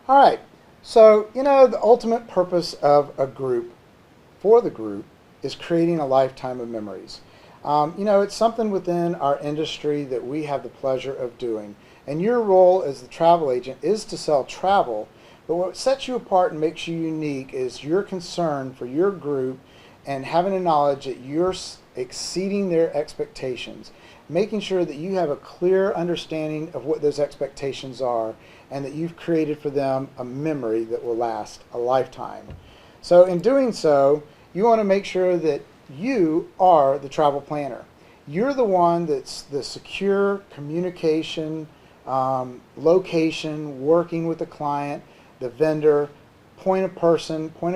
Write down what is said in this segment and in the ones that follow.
All right, so the ultimate purpose of a group, for the group, is creating a lifetime of memories. It's something within our industry that we have the pleasure of doing. And your role as the travel agent is to sell travel, but what sets you apart and makes you unique is your concern for your group and having a knowledge that you're exceeding their expectations, making sure that you have a clear understanding of what those expectations are and that you've created for them a memory that will last a lifetime. So in doing so, you want to make sure that you are the travel planner. You're the one that's the secure communication, location, working with the client, the vendor, point of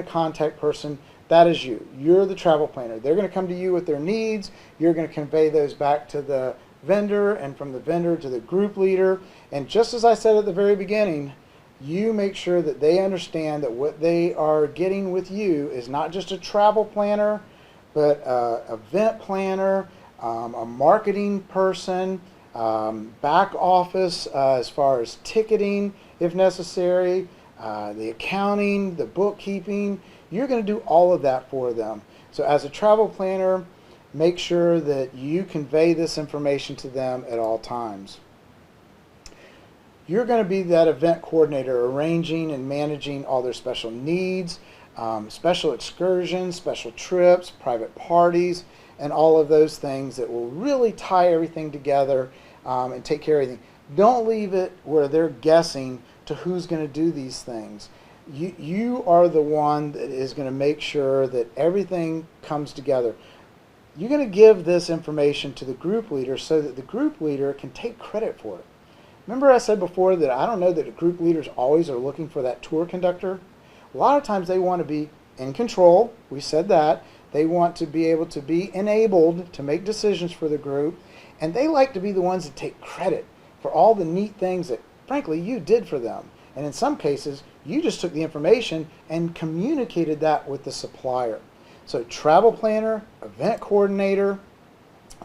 contact person. That is you. You're the travel planner. They're going to come to you with their needs. You're going to convey those back to the vendor, and from the vendor to the group leader. And just as I said at the very beginning, you make sure that they understand that what they are getting with you is not just a travel planner, but an event planner, a marketing person, back office as far as ticketing if necessary, the accounting, the bookkeeping. You're going to do all of that for them. So as a travel planner, make sure that you convey this information to them at all times. You're going to be that event coordinator, arranging and managing all their special needs, special excursions, special trips, private parties, and all of those things that will really tie everything together and take care of everything. Don't leave it where they're guessing to who's going to do these things. You are the one that is going to make sure that everything comes together. You're going to give this information to the group leader so that the group leader can take credit for it. Remember I said before that I don't know that the group leaders always are looking for that tour conductor? A lot of times they want to be in control. We said that. They want to be able to be enabled to make decisions for the group. And they like to be the ones that take credit for all the neat things that, frankly, you did for them. And in some cases, you just took the information and communicated that with the supplier. So travel planner, event coordinator,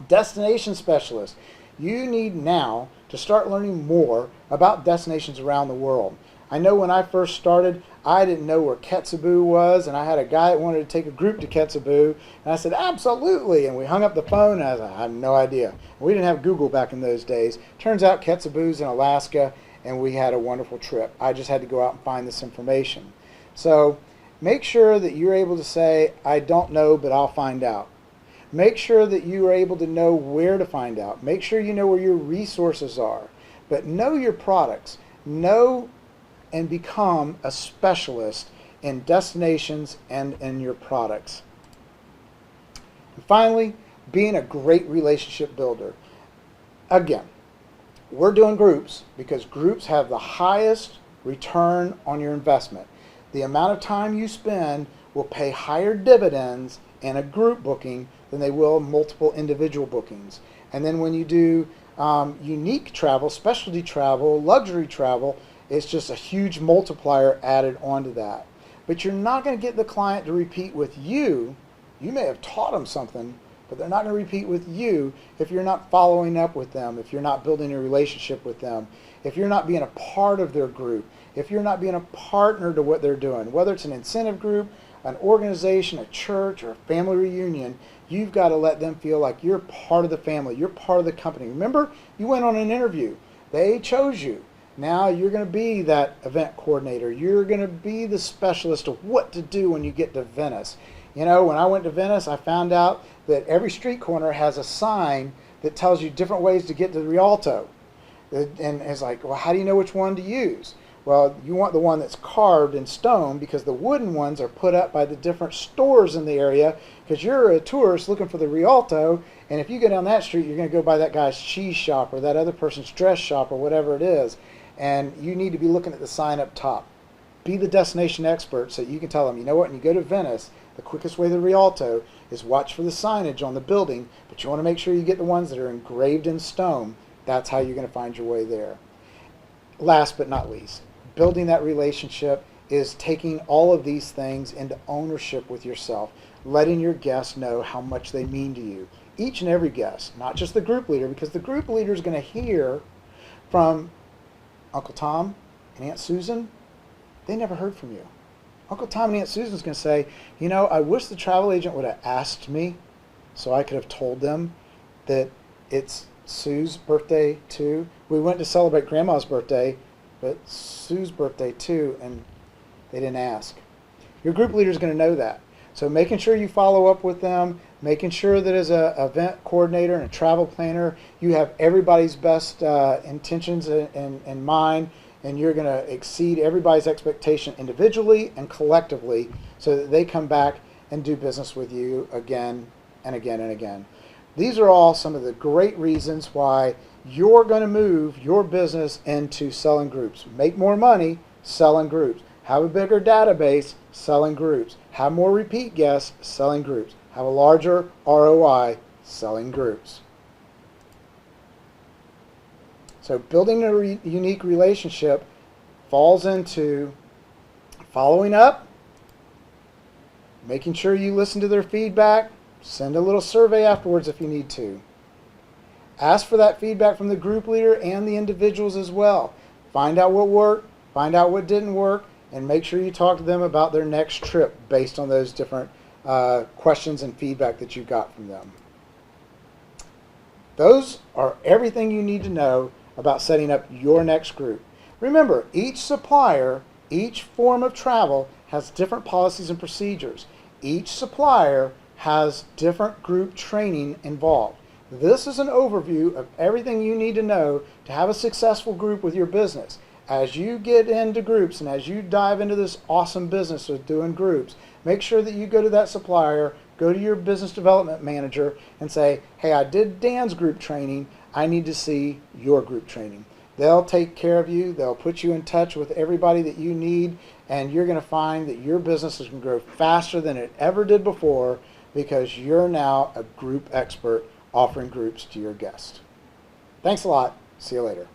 destination specialist. You need now to start learning more about destinations around the world. I know when I first started, I didn't know where Kotzebue was, and I had a guy that wanted to take a group to Kotzebue, and I said, absolutely, and we hung up the phone, and I was like, I have no idea. And we didn't have Google back in those days. Turns out Kotzebue's in Alaska, and we had a wonderful trip. I just had to go out and find this information. So make sure that you're able to say, I don't know, but I'll find out. Make sure that you are able to know where to find out. Make sure you know where your resources are. But know your products. Know and become a specialist in destinations and in your products. And finally, being a great relationship builder. Again, we're doing groups because groups have the highest return on your investment. The amount of time you spend will pay higher dividends in a group booking than they will multiple individual bookings. And then when you do unique travel, specialty travel, luxury travel, it's just a huge multiplier added onto that. But you're not going to get the client to repeat with you. You may have taught them something, but they're not going to repeat with you if you're not following up with them, if you're not building a relationship with them, if you're not being a part of their group, if you're not being a partner to what they're doing, whether it's an incentive group, an organization, a church, or a family reunion. You've got to let them feel like you're part of the family, you're part of the company. Remember, you went on an interview. They chose you. Now you're going to be that event coordinator. You're going to be the specialist of what to do when you get to Venice. You know, when I went to Venice, I found out that every street corner has a sign that tells you different ways to get to the Rialto. And it's like, well, how do you know which one to use? Well, you want the one that's carved in stone because the wooden ones are put up by the different stores in the area because you're a tourist looking for the Rialto, and if you go down that street, you're going to go by that guy's cheese shop or that other person's dress shop or whatever it is, and you need to be looking at the sign up top. Be the destination expert so you can tell them, you know what, when you go to Venice, the quickest way to the Rialto is watch for the signage on the building, but you want to make sure you get the ones that are engraved in stone. That's how you're going to find your way there. Last but not least, building that relationship is taking all of these things into ownership with yourself. letting your guests know how much they mean to you. Each and every guest, not just the group leader, because the group leader is going to hear from Uncle Tom and Aunt Susan. They never heard from you. Uncle Tom and Aunt Susan is going to say, you know, I wish the travel agent would have asked me so I could have told them that it's Sue's birthday too. We went to celebrate Grandma's birthday, but Sue's birthday too, and they didn't ask. Your group leader is going to know that. So making sure you follow up with them, making sure that as an event coordinator and a travel planner, you have everybody's best intentions in mind, and you're going to exceed everybody's expectation individually and collectively so that they come back and do business with you again and again and again. These are all some of the great reasons why you're going to move your business into selling groups. Make more money selling groups. Have a bigger database selling groups. Have more repeat guests selling groups. Have a larger ROI selling groups. So building a unique relationship falls into following up, making sure you listen to their feedback, send a little survey afterwards if you need to. Ask for that feedback from the group leader and the individuals as well. Find out what worked, find out what didn't work, and make sure you talk to them about their next trip based on those different questions and feedback that you got from them. Those are everything you need to know about setting up your next group. Remember, each supplier, each form of travel has different policies and procedures. Each supplier has different group training involved. This is an overview of everything you need to know to have a successful group with your business. As you get into groups and as you dive into this awesome business of doing groups, make sure that you go to that supplier, go to your business development manager and say, hey, I did Dan's group training. I need to see your group training. They'll take care of you. They'll put you in touch with everybody that you need, and you're going to find that your business is going to grow faster than it ever did before because you're now a group expert offering groups to your guests. Thanks a lot. See you later.